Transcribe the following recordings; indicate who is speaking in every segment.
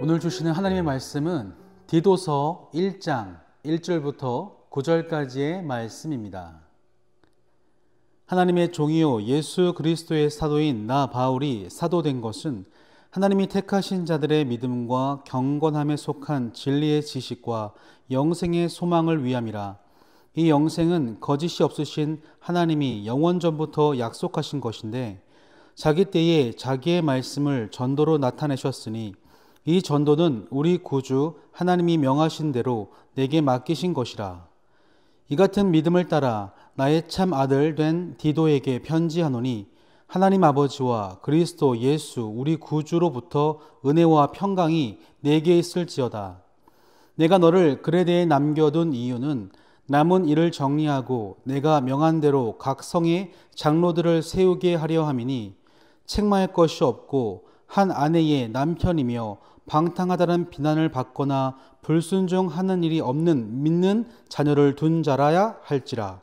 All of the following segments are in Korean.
Speaker 1: 오늘 주시는 하나님의 말씀은 디도서 1장 1절부터 9절까지의 말씀입니다. 하나님의 종이요 예수 그리스도의 사도인 나 바울이 사도된 것은 하나님이 택하신 자들의 믿음과 경건함에 속한 진리의 지식과 영생의 소망을 위함이라. 이 영생은 거짓이 없으신 하나님이 영원전부터 약속하신 것인데 자기 때에 자기의 말씀을 전도로 나타내셨으니 이 전도는 우리 구주 하나님이 명하신 대로 내게 맡기신 것이라. 이 같은 믿음을 따라 나의 참 아들 된 디도에게 편지하노니 하나님 아버지와 그리스도 예수 우리 구주로부터 은혜와 평강이 내게 있을지어다. 내가 너를 그레데에 남겨둔 이유는 남은 일을 정리하고 내가 명한 대로 각 성에 장로들을 세우게 하려 함이니 책망할 것이 없고 한 아내의 남편이며 방탕하다는 비난을 받거나 불순종하는 일이 없는 믿는 자녀를 둔 자라야 할지라.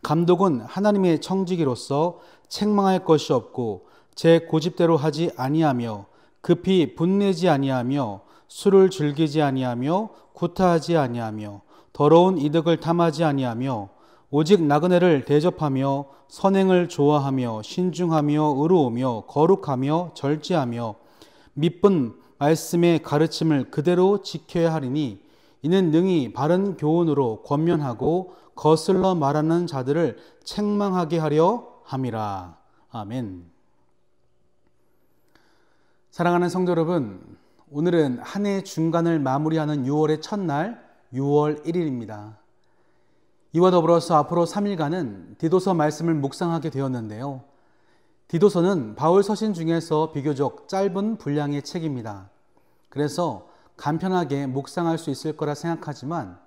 Speaker 1: 감독은 하나님의 청지기로서 책망할 것이 없고 제 고집대로 하지 아니하며 급히 분내지 아니하며 술을 즐기지 아니하며 구타하지 아니하며 더러운 이득을 탐하지 아니하며 오직 나그네를 대접하며 선행을 좋아하며 신중하며 의로우며 거룩하며 절제하며 믿은 말씀의 가르침을 그대로 지켜야 하리니 이는 능히 바른 교훈으로 권면하고 거슬러 말하는 자들을 책망하게 하려 함이라. 아멘. 사랑하는 성도 여러분, 오늘은 한 해의 중간을 마무리하는 6월의 첫날 6월 1일입니다. 이와 더불어서 앞으로 3일간은 디도서 말씀을 묵상하게 되었는데요. 디도서는 바울 서신 중에서 비교적 짧은 분량의 책입니다. 그래서 간편하게 묵상할 수 있을 거라 생각하지만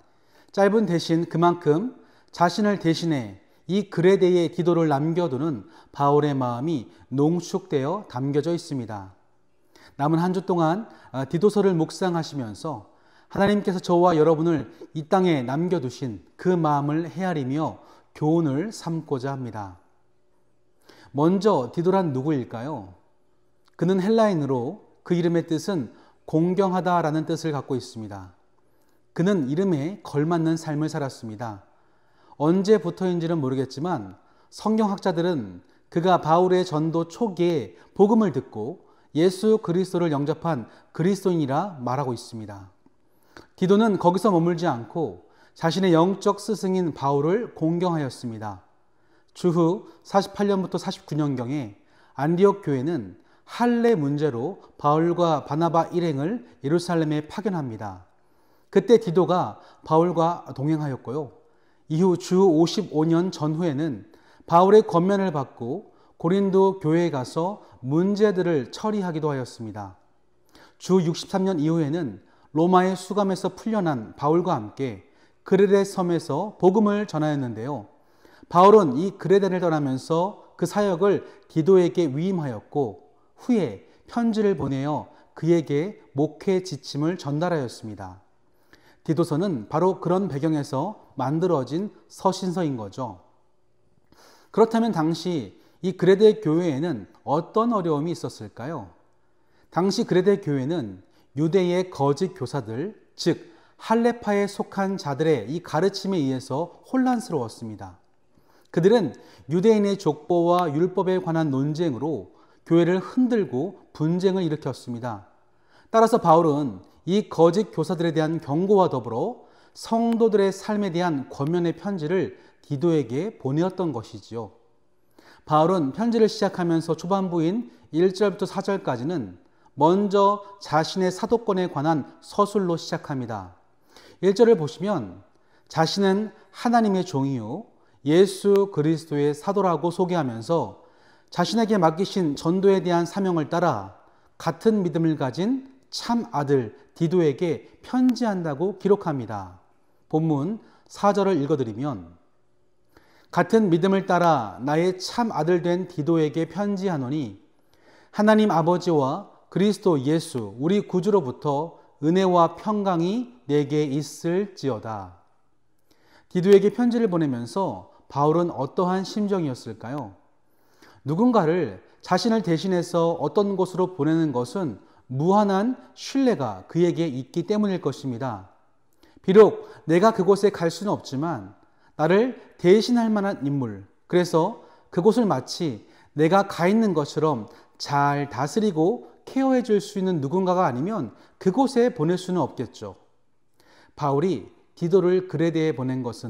Speaker 1: 짧은 대신 그만큼 자신을 대신해 이 그레데에 디도를 남겨두는 바울의 마음이 농축되어 담겨져 있습니다. 남은 한 주 동안 디도서를 묵상하시면서 하나님께서 저와 여러분을 이 땅에 남겨두신 그 마음을 헤아리며 교훈을 삼고자 합니다. 먼저 디도란 누구일까요? 그는 헬라인으로 그 이름의 뜻은 공경하다라는 뜻을 갖고 있습니다. 그는 이름에 걸맞는 삶을 살았습니다. 언제부터인지는 모르겠지만 성경학자들은 그가 바울의 전도 초기에 복음을 듣고 예수 그리스도를 영접한 그리스도인이라 말하고 있습니다. 디도는 거기서 머물지 않고 자신의 영적 스승인 바울을 공경하였습니다. 주후 48년부터 49년경에 안디옥 교회는 할례 문제로 바울과 바나바 일행을 예루살렘에 파견합니다. 그때 디도가 바울과 동행하였고요. 이후 주 55년 전후에는 바울의 권면을 받고 고린도 교회에 가서 문제들을 처리하기도 하였습니다. 주 63년 이후에는 로마의 수감에서 풀려난 바울과 함께 그레데 섬에서 복음을 전하였는데요. 바울은 이 그레데를 떠나면서 그 사역을 디도에게 위임하였고 후에 편지를 보내어 그에게 목회 지침을 전달하였습니다. 디도서는 바로 그런 배경에서 만들어진 서신서인 거죠. 그렇다면 당시 이 그레데 교회에는 어떤 어려움이 있었을까요? 당시 그레데 교회는 유대의 거짓 교사들, 즉 할례파에 속한 자들의 이 가르침에 의해서 혼란스러웠습니다. 그들은 유대인의 족보와 율법에 관한 논쟁으로 교회를 흔들고 분쟁을 일으켰습니다. 따라서 바울은 이 거짓 교사들에 대한 경고와 더불어 성도들의 삶에 대한 권면의 편지를 디도에게 보내었던 것이지요. 바울은 편지를 시작하면서 초반부인 1절부터 4절까지는 먼저 자신의 사도권에 관한 서술로 시작합니다. 1절을 보시면 자신은 하나님의 종이요 예수 그리스도의 사도라고 소개하면서 자신에게 맡기신 전도에 대한 사명을 따라 같은 믿음을 가진 참 아들 디도에게 편지한다고 기록합니다. 본문 4절을 읽어드리면 같은 믿음을 따라 나의 참 아들 된 디도에게 편지하노니 하나님 아버지와 그리스도 예수 우리 구주로부터 은혜와 평강이 내게 있을지어다. 디도에게 편지를 보내면서 바울은 어떠한 심정이었을까요? 누군가를 자신을 대신해서 어떤 곳으로 보내는 것은 무한한 신뢰가 그에게 있기 때문일 것입니다. 비록 내가 그곳에 갈 수는 없지만 나를 대신할 만한 인물, 그래서 그곳을 마치 내가 가 있는 것처럼 잘 다스리고 케어해 줄 수 있는 누군가가 아니면 그곳에 보낼 수는 없겠죠. 바울이 디도를 그레데에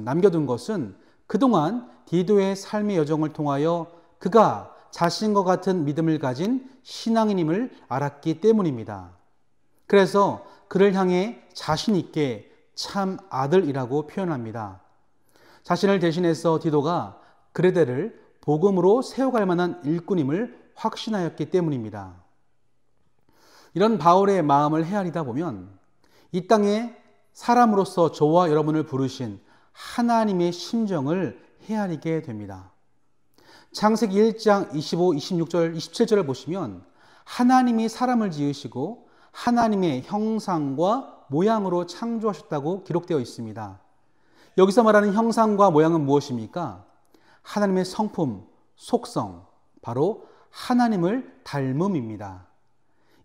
Speaker 1: 남겨둔 것은 그동안 디도의 삶의 여정을 통하여 그가 자신과 같은 믿음을 가진 신앙인임을 알았기 때문입니다. 그래서 그를 향해 자신 있게 참 아들이라고 표현합니다. 자신을 대신해서 디도가 그레데를 복음으로 세워갈 만한 일꾼임을 확신하였기 때문입니다. 이런 바울의 마음을 헤아리다 보면 이 땅에 사람으로서 저와 여러분을 부르신 하나님의 심정을 헤아리게 됩니다. 창세기 1장 25, 26절, 27절을 보시면 하나님이 사람을 지으시고 하나님의 형상과 모양으로 창조하셨다고 기록되어 있습니다. 여기서 말하는 형상과 모양은 무엇입니까? 하나님의 성품, 속성, 바로 하나님을 닮음입니다.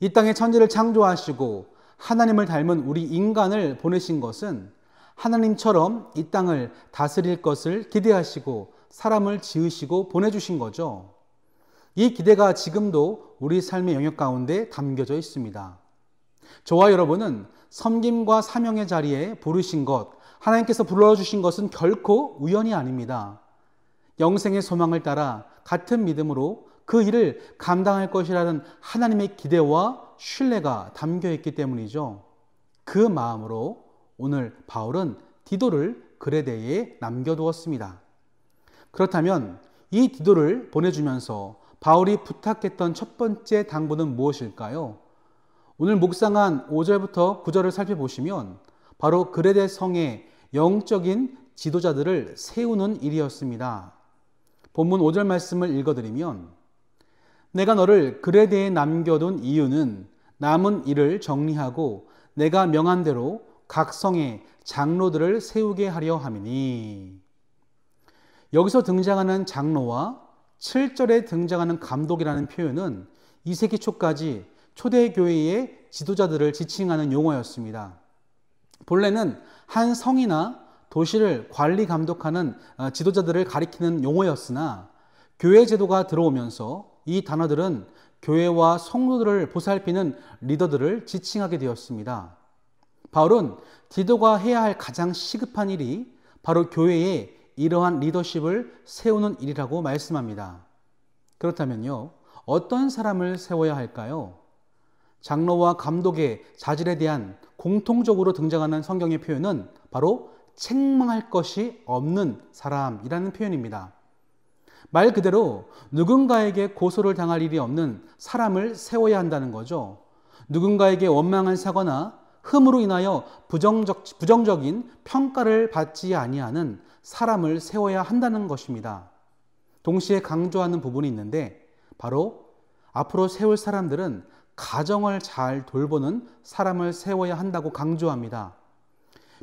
Speaker 1: 이 땅에 천지를 창조하시고 하나님을 닮은 우리 인간을 보내신 것은 하나님처럼 이 땅을 다스릴 것을 기대하시고 사람을 지으시고 보내주신 거죠. 이 기대가 지금도 우리 삶의 영역 가운데 담겨져 있습니다. 저와 여러분은 섬김과 사명의 자리에 부르신 것, 하나님께서 불러주신 것은 결코 우연이 아닙니다. 영생의 소망을 따라 같은 믿음으로 그 일을 감당할 것이라는 하나님의 기대와 신뢰가 담겨 있기 때문이죠. 그 마음으로 오늘 바울은 디도를 그레데에 남겨두었습니다. 그렇다면 이 디도를 보내주면서 바울이 부탁했던 첫 번째 당부는 무엇일까요? 오늘 묵상한 5절부터 9절을 살펴보시면 바로 그레데 성의 영적인 지도자들을 세우는 일이었습니다. 본문 5절 말씀을 읽어드리면 내가 너를 그레데에 남겨둔 이유는 남은 일을 정리하고 내가 명한 대로 각 성에 장로들을 세우게 하려 함이니. 여기서 등장하는 장로와 7절에 등장하는 감독이라는 표현은 2세기 초까지 초대교회의 지도자들을 지칭하는 용어였습니다. 본래는 한 성이나 도시를 관리 감독하는 지도자들을 가리키는 용어였으나 교회 제도가 들어오면서 이 단어들은 교회와 성도들을 보살피는 리더들을 지칭하게 되었습니다. 바울은 디도가 해야 할 가장 시급한 일이 바로 교회에 이러한 리더십을 세우는 일이라고 말씀합니다. 그렇다면요, 어떤 사람을 세워야 할까요? 장로와 감독의 자질에 대한 공통적으로 등장하는 성경의 표현은 바로 책망할 것이 없는 사람이라는 표현입니다. 말 그대로 누군가에게 고소를 당할 일이 없는 사람을 세워야 한다는 거죠. 누군가에게 원망을 사거나 흠으로 인하여 부정적인 평가를 받지 아니하는 사람을 세워야 한다는 것입니다. 동시에 강조하는 부분이 있는데 바로 앞으로 세울 사람들은 가정을 잘 돌보는 사람을 세워야 한다고 강조합니다.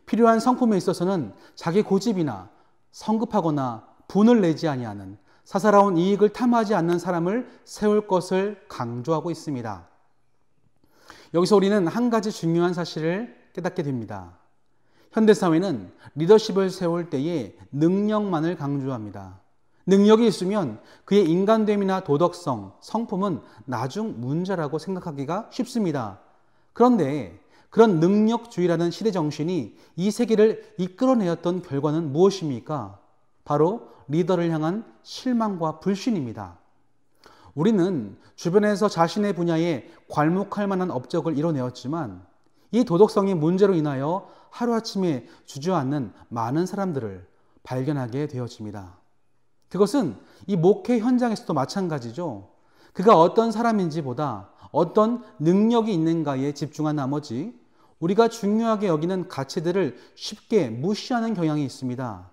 Speaker 1: 필요한 성품에 있어서는 자기 고집이나 성급하거나 분을 내지 아니하는 사사로운 이익을 탐하지 않는 사람을 세울 것을 강조하고 있습니다. 여기서 우리는 한 가지 중요한 사실을 깨닫게 됩니다. 현대사회는 리더십을 세울 때에 능력만을 강조합니다. 능력이 있으면 그의 인간됨이나 도덕성, 성품은 나중 문제라고 생각하기가 쉽습니다. 그런데 그런 능력주의라는 시대 정신이 이 세계를 이끌어내었던 결과는 무엇입니까? 바로 리더를 향한 실망과 불신입니다. 우리는 주변에서 자신의 분야에 괄목할 만한 업적을 이뤄내었지만 이 도덕성의 문제로 인하여 하루아침에 주저앉는 많은 사람들을 발견하게 되어집니다. 그것은 이 목회 현장에서도 마찬가지죠. 그가 어떤 사람인지 보다 어떤 능력이 있는가에 집중한 나머지 우리가 중요하게 여기는 가치들을 쉽게 무시하는 경향이 있습니다.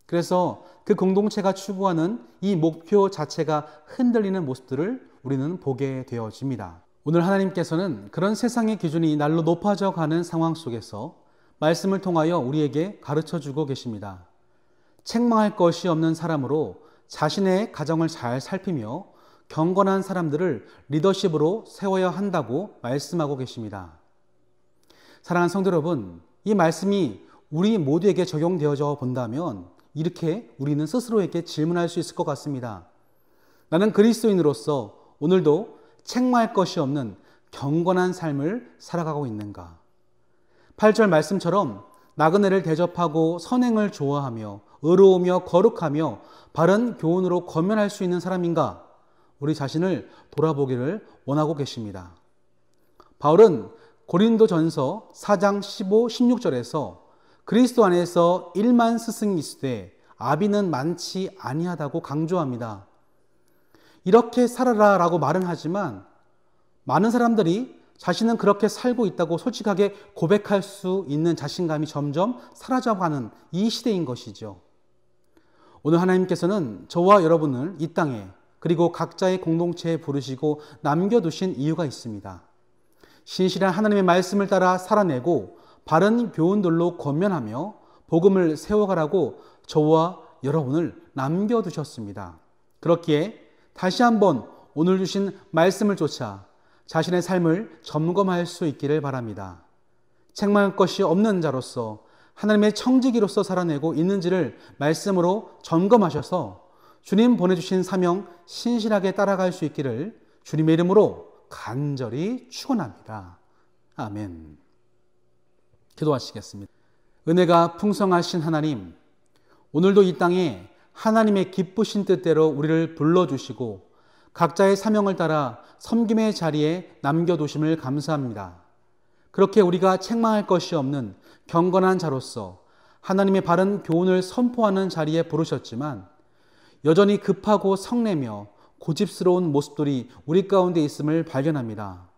Speaker 1: 그래서 그 공동체가 추구하는 이 목표 자체가 흔들리는 모습들을 우리는 보게 되어집니다. 오늘 하나님께서는 그런 세상의 기준이 날로 높아져 가는 상황 속에서 말씀을 통하여 우리에게 가르쳐 주고 계십니다. 책망할 것이 없는 사람으로 자신의 가정을 잘 살피며 경건한 사람들을 리더십으로 세워야 한다고 말씀하고 계십니다. 사랑하는 성도 여러분, 이 말씀이 우리 모두에게 적용되어져 본다면 이렇게 우리는 스스로에게 질문할 수 있을 것 같습니다. 나는 그리스도인으로서 오늘도 책망할 것이 없는 경건한 삶을 살아가고 있는가? 8절 말씀처럼 나그네를 대접하고 선행을 좋아하며 의로우며 거룩하며 바른 교훈으로 권면할 수 있는 사람인가? 우리 자신을 돌아보기를 원하고 계십니다. 바울은 고린도전서 4장 15, 16절에서 그리스도 안에서 1만 스승이 있으되 아비는 많지 아니하다고 강조합니다. 이렇게 살아라 라고 말은 하지만 많은 사람들이 자신은 그렇게 살고 있다고 솔직하게 고백할 수 있는 자신감이 점점 사라져가는 이 시대인 것이죠. 오늘 하나님께서는 저와 여러분을 이 땅에 그리고 각자의 공동체에 부르시고 남겨두신 이유가 있습니다. 신실한 하나님의 말씀을 따라 살아내고 바른 교훈들로 권면하며 복음을 세워가라고 저와 여러분을 남겨두셨습니다. 그렇기에 다시 한번 오늘 주신 말씀을 쫓아 자신의 삶을 점검할 수 있기를 바랍니다. 책망할 것이 없는 자로서 하나님의 청지기로서 살아내고 있는지를 말씀으로 점검하셔서 주님 보내주신 사명 신실하게 따라갈 수 있기를 주님의 이름으로 간절히 축원합니다. 아멘. 기도하시겠습니다. 은혜가 풍성하신 하나님, 오늘도 이 땅에 하나님의 기쁘신 뜻대로 우리를 불러주시고 각자의 사명을 따라 섬김의 자리에 남겨두심을 감사합니다. 그렇게 우리가 책망할 것이 없는 경건한 자로서 하나님의 바른 교훈을 선포하는 자리에 부르셨지만 여전히 급하고 성내며 고집스러운 모습들이 우리 가운데 있음을 발견합니다.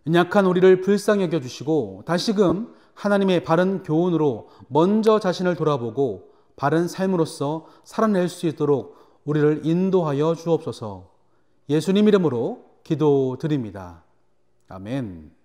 Speaker 1: 연약한 우리를 불쌍히 여겨주시고 다시금 하나님의 바른 교훈으로 먼저 자신을 돌아보고 바른 삶으로서 살아낼 수 있도록 우리를 인도하여 주옵소서. 예수님 이름으로 기도드립니다. 아멘.